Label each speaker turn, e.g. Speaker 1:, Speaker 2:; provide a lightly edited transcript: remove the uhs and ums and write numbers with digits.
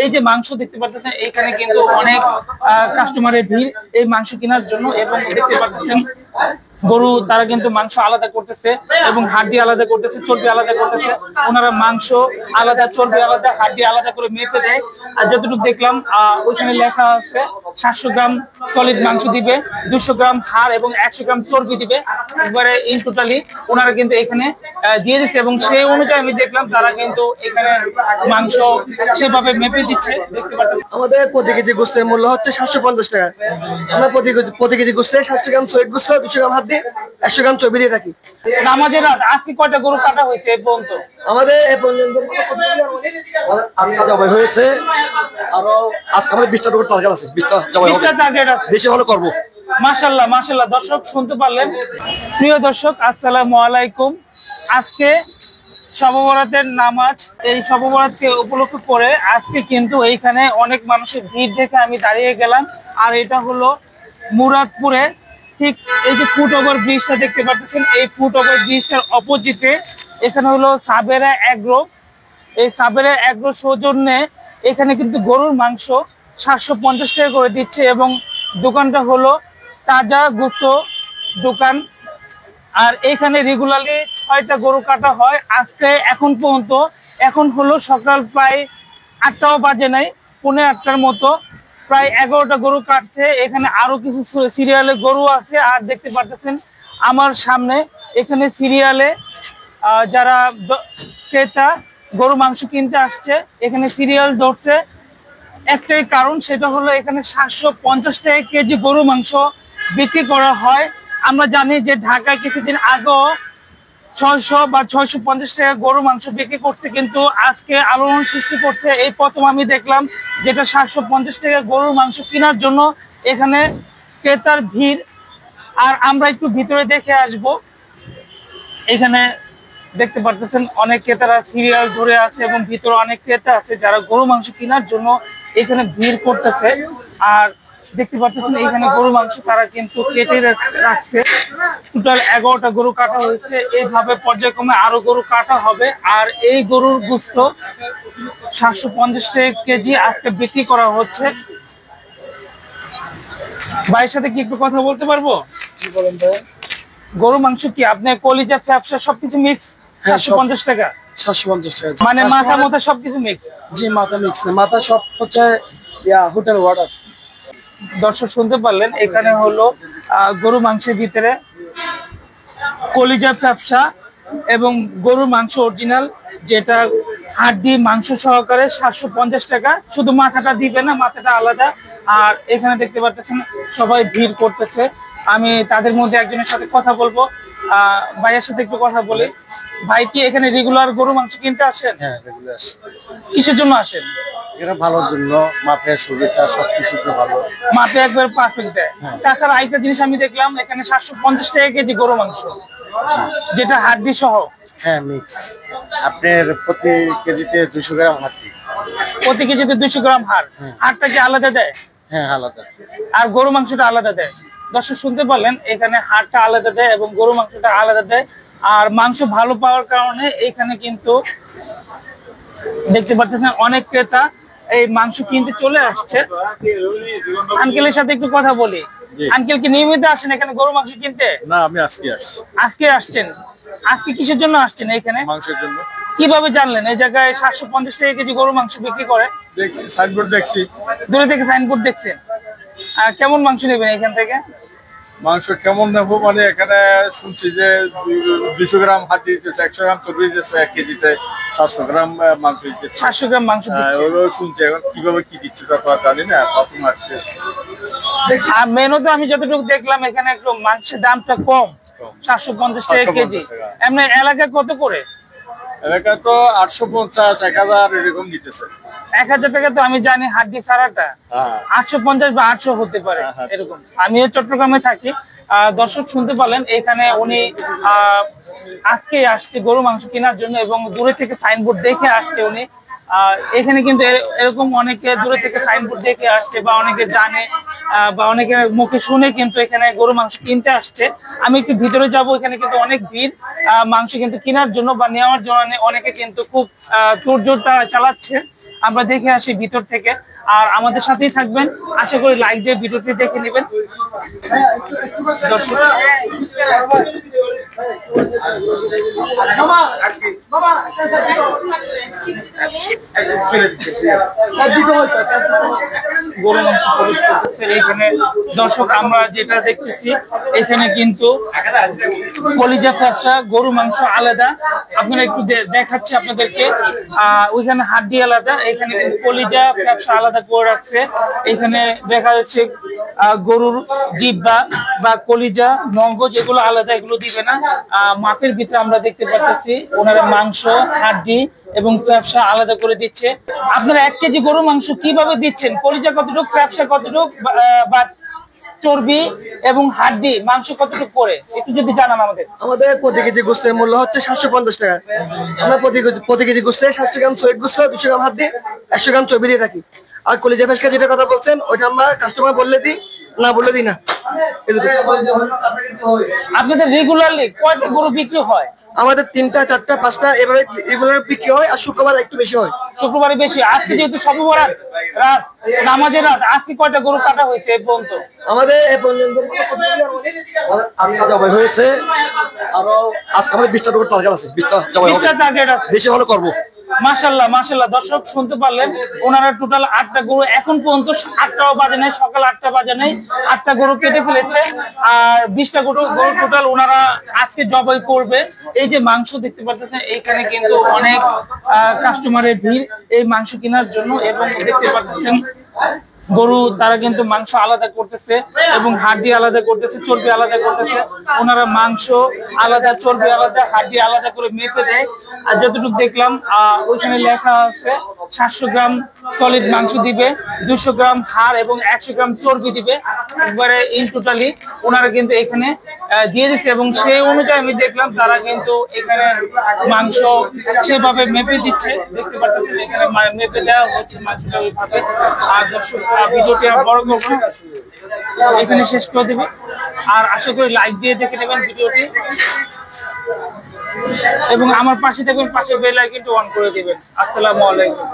Speaker 1: এই যে মাংস দেখতে পাচ্ছেন এখানে কিন্তু অনেক কাস্টমারের ভিড় এই মাংস কেনার জন্য। এবং দেখতে পাচ্ছেন গরু তারা কিন্তু মাংস আলাদা করতেছে এবং হাড্ডি আলাদা করতেছে, চর্বি আলাদা করতেছে। ওনারা মাংস আলাদা, চর্বি আলাদা, হাড্ডি আলাদা করে মেপে দেয়। আর যতটুকু দেখলাম ওইখানে লেখা আছে 700 গ্রাম সলিড মাংস দিবে, 200 গ্রাম হাড় এবং 100 গ্রাম চর্বি দিবে। একবারে ইন টোটালি ওনারা কিন্তু এখানে দিয়ে দিচ্ছে এবং সেই অনুযায়ী আমি দেখলাম তারা কিন্তু এখানে মাংস সেভাবে মেপে দিচ্ছে। দেখতে পাচ্ছেন
Speaker 2: আমাদের প্রতি কেজি গোস্তের মূল্য হচ্ছে 750 টাকা। আমরা প্রতি কেজি গোস্তে 700 গ্রাম সলিড গোস্ত, 200 গ্রাম হাড় দিয়ে 100 গ্রাম চর্বি দিয়ে থাকি।
Speaker 1: নামাজের রাত আজকে কয়টা গরু কাটা হয়েছে এই পর্যন্ত?
Speaker 2: আমাদের এই পর্যন্ত জবাই হয়েছে, আরো আজকে আমাদের 20টা টার্গেট আছে। 20টা জবাই হবে,
Speaker 1: 20টা টার্গেট আছে,
Speaker 2: বেশি ভালো করবো।
Speaker 1: মাশাআল্লাহ মাশাআল্লাহ। দর্শক শুনতে পারলেন। প্রিয় দর্শক আসসালামু আলাইকুম। আজকে শবে বরাতের নামাজ, এই শবে বরাতকে উপলক্ষ করে আজকে কিন্তু এইখানে অনেক মানুষের ভিড় দেখে আমি দাঁড়িয়ে গেলাম। আর এটা হলো মুরাদপুরে, ঠিক এই যে ফুট ওভার ব্রিজটা দেখতে পাচ্ছেন, এই ফুট ওভার ব্রিজটার অপোজিটে এখানে হলো সাবেরা এগ্রো। এই সাবেরা এগ্রো সৌজন্যে এখানে কিন্তু গরুর মাংস 750 টাকা করে দিচ্ছে এবং দোকানটা হলো তাজা গোস্ত দোকান। আর এখানে রেগুলারলি 6টা গরু কাটা হয় আজকে এখন পর্যন্ত। এখন হলো সকাল প্রায় 8টাও বাজে নাই, 7:45টার মতো, প্রায় 11টা গরু কাটছে। এখানে আরো কিছু সিরিয়ালে গরু আছে। আর দেখতে পাচ্ছেন আমার সামনে এখানে সিরিয়ালে যারা ক্রেতা গরু মাংস কিনতে আসছে এখানে সিরিয়াল ধরছে। একটাই কারণ, সেটা হলো এখানে 750 টাকা কেজি গরু মাংস বিক্রি করা হয়। আমরা জানি যে ঢাকায় কিছুদিন আগেও 600 বা 650 টাকা গরু মাংস বিক্রি করছে, কিন্তু আজকে আলোড়ন সৃষ্টি করছে। এই প্রথম আমি দেখলাম যেটা 750 টাকা গরুর মাংস কেনার জন্য এখানে ক্রেতার ভিড়। আর আমরা একটু ভিতরে দেখে আসব। এখানে দেখতে পারতেছেন অনেক ক্রেতারা সিরিয়াল ধরে আছে এবং ভিতরে অনেক ক্রেতা আছে যারা গরু মাংস কেনার জন্য এখানে ভিড় করতেছে। আর দেখতে পাচ্ছেন এখানে গরু মাংস তারা কিন্তু কেটে রাখছে। টোটাল 11টা গরু কাটা হয়েছে, এইভাবে পর্যায়ক্রমে আরো গরু কাটা হবে। আর এই গরুর গোস্ত 750 টাকা কেজি আজকে বিক্রি করা হচ্ছে। ভাইয়ের সাথে কি একটু কথা বলতে পারবো?
Speaker 2: কি বলেন ভাই?
Speaker 1: গরু মাংস কি আপনি কলিজা, ফ্যাপসা সবকিছু মিক্স 750 টাকা?
Speaker 2: 750 টাকা
Speaker 1: মানে মাথা মাথা সবকিছু মিক্স?
Speaker 2: জি, মাথা মিক্স না, মাথা সব হচ্ছে হোটেল ওয়াটার।
Speaker 1: দর্শক শুনতে পারলেন এখানে হলো গরু মাংসের ভিতরে কলিজা, ফ্যাপসা এবং গরুর মাংস অরিজিনাল, যেটা হাড্ডি মাংস সহকারে 750 টাকা। শুধু মাথাটা দিবে না, মাথাটা আলাদা। আর এখানে দেখতে পাচ্ছেন সবাই ভিড় করতেছে। আমি তাদের মধ্যে একজনের সাথে কথা বলবো। ভাইয়ের সাথে একটু কথা বলি। ভাই কি এখানে রেগুলার গরু মাংস কিনতে আসেন?
Speaker 2: হ্যাঁ, রেগুলার।
Speaker 1: কিসের জন্য আসেন?
Speaker 2: এটা ভালোর জন্য, মাপের সুবিধা সবকিছুতে ভালো,
Speaker 1: মাপে একবার পারফেক্ট দেয়। তাছাড়া আরেকটা জিনিস আমি দেখলাম এখানে 750 টাকা কেজি গরু মাংস, যেটা হাড্ডি সহ।
Speaker 2: হ্যাঁ, মিক্স। আপনার প্রতি কেজিতে 200 গ্রাম হাড্ডি,
Speaker 1: প্রতি কেজিতে 200 গ্রাম হাড়। হাড়টা কি আলাদা দেয়?
Speaker 2: হ্যাঁ, আলাদা।
Speaker 1: আর গরু মাংসটা আলাদা দেয়। দর্শক শুনতে পারলেন এখানে হাড়টা আলাদা দেয় এবং গরু মাংসটা আলাদা দেয়। আর মাংস ভালো পাওয়ার কারণে এখানে কিন্তু দেখতে পাচ্ছেন অনেক ক্রেতা এই মাংস কিনতে চলে আসছে। আঙ্কেলের সাথে একটু কথা বলি। আঙ্কেল কি নিয়মিত আসেন এখানে গরু মাংস কিনতে?
Speaker 3: না, আমি আজকে আসছি।
Speaker 1: আজকে আসছেন? আজকে কিসের জন্য আসছেন এখানে?
Speaker 3: মাংসের জন্য।
Speaker 1: কিভাবে জানলেন এই জায়গায় 750 টাকা কেজি গরু মাংস বিক্রি করে?
Speaker 3: দেখছি, সাইনবোর্ড দেখছি।
Speaker 1: দূরে থেকে সাইনবোর্ড দেখছেন। আর কেমন মাংস নেবেন এখান থেকে?
Speaker 3: মাংস কেমন নেবো মানে এখানে শুনছি যে 200 গ্রাম হাড্ডি দিতেছে, 100 গ্রাম চর্বি দিতেছে, 1 কেজিতে 700 গ্রাম মাংস দিতেছে।
Speaker 1: 700 গ্রাম মাংস দিচ্ছে।
Speaker 3: ওগুলো শুনছি, এখন কিভাবে কি দিচ্ছে তা তো আর জানি না, প্রথম আসছে।
Speaker 1: আর মেনুতে আমি যতটুকু দেখলাম এখানে একটু মাংসের দামটা কম, 750 টাকা কেজি। এমনি এলাকায় কত করে?
Speaker 3: এলাকায় তো 850, 1000 এরকম দিতেছে।
Speaker 1: 1000 টাকা তো আমি জানি হাড্ডি ছাড়াটা। 850 বা 800 হতে পারে এরকম। আমিও চট্টগ্রামে থাকি। দর্শক শুনতে পারলেন এখানে উনি আজকে আসছে গরু মাংস কেনার জন্য এবং দূরে থেকে সাইনবোর্ড দেখে আসছে উনি। এখানে কিন্তু এরকম অনেকে দূরে থেকে সাইনবোর্ড দেখে আসছে বা অনেকে জানে বা অনেকে মুখে শুনে কিন্তু এখানে গরু মাংস কিনতে আসছে। আমি একটু ভিতরে যাব, এখানে কিন্তু অনেক ভিড় মাংস কিন্তু কেনার জন্য বা নেওয়ার জন্য। অনেকে কিন্তু খুব তোড়জোড় চালাচ্ছে, আমরা দেখে আসি ভিতর থেকে। আর আমাদের সাথেই থাকবেন, আশা করি লাইক দিয়ে ভিডিওটি দেখে নেবেন দর্শক। গরু মাংস প্রবেশ করতেছে এখানে দর্শক। আমরা যেটা দেখতেছি এখানে কিন্তু কলিজা ফ্যাপসা, গরু মাংস আলাদা। আপনারা একটু দেখাচ্ছি আপনাদেরকে, ওইখানে হাড্ডি আলাদা, এখানে কিন্তু কলিজা ফ্যাপসা আলাদা করে রাখছে। এখানে দেখা যাচ্ছে গরুর জিহ্বা বা কলিজা, মগজ এগুলো আলাদা, এগুলো দিবে না। মাপের ভিতরে আমরা দেখতে পাচ্ছি ওনারা মাংস, হাড্ডি এবং ফ্যাপসা আলাদা করে দিচ্ছে। আপনারা 1 কেজি গরু মাংস কিভাবে দিচ্ছেন? কলিজা কতটুকু, ফ্যাপসা কতটুকু, বা চর্বি এবং হাড্ডি মাংস কতটুকু করে একটু যদি জানান আমাদের।
Speaker 2: আমাদের প্রতি কেজি গোস্তের মূল্য হচ্ছে 750 টাকা। আমরা প্রতি কেজি গোস্তে 700 গ্রাম সলিড গোস্ত, 200 গ্রাম হাড্ডি, 100 গ্রাম চর্বি দিয়ে থাকি। আর কলিজা ফেসকা যেটা কথা বলছেন ওইটা আমরা কাস্টমার বললে দিই, না বললে দিই না।
Speaker 1: আপনাদের রেগুলারলি কয়টা গরু বিক্রি হয়?
Speaker 2: আমাদের 3টা 4টা 5টা এভাবে রেগুলার বিক্রি হয়, আর শুক্রবার একটু বেশি হয়।
Speaker 1: শুক্রবারে বেশি। আজকে যেহেতু শবে বরাত রাত, নামাজের রাত, আজকে কয়টা গরু কাটা হয়েছে এই পর্যন্ত?
Speaker 2: আমাদের এ পর্যন্ত জবাই হয়েছে, আরো আজকে আমাদের 20টা টার্গেট আছে, 20টা জবাই হবে,
Speaker 1: 20টা টার্গেট আছে।
Speaker 2: বেশি ভালো করবো।
Speaker 1: মাশাআল্লাহ মাশাআল্লাহ। দর্শক শুনতে পারলেন, ওনারা টোটাল 8টা গরু, এখন পর্যন্ত 8টাও বাজে নাই, সকাল 8টা বাজে নাই, 8টা গরু কেটে ফেলেছে। আর 20টা গরু টোটাল ওনারা আজকে জবাই করবে। এই যে মাংস দেখতে পাচ্ছেন, এইখানে কিন্তু অনেক কাস্টমারের ভিড় এই মাংস কেনার জন্য। এবং দেখতে পাচ্ছেন গরু তারা কিন্তু মাংস আলাদা করতেছে এবং হাড্ডি আলাদা করতেছে, চর্বি আলাদা করতেছে। ওনারা মাংস আলাদা, চর্বি আলাদা, হাড্ডি আলাদা করে মেপে দেয়। আর যতটুকু দেখলাম ওইখানে লেখা আছে 700 গ্রাম সলিড মাংস দিবে, 200 গ্রাম হাড় এবং 100 গ্রাম চর্বি দিবে। একবারে ইন টোটালি ওনারা কিন্তু এখানে দিয়ে দিচ্ছে। এবং সেই অনুযায়ী আমি দেখলাম তারা কিন্তু এখানে মাংস সেভাবে মেপে দিচ্ছে। দেখতে পাচ্ছেন এখানে মেপে দেওয়া হচ্ছে মাংসটা ওইভাবে। আর দর্শক ভিডিওটি আর বড় করবো না, এখানে শেষ করে দেবে। আর আশা করি লাইক দিয়ে দেখে নেবেন ভিডিওটি এবং আমার পাশে থাকবেন, পাশে বেল আইকনটি অন করে দিবেন। আসসালামু আলাইকুম।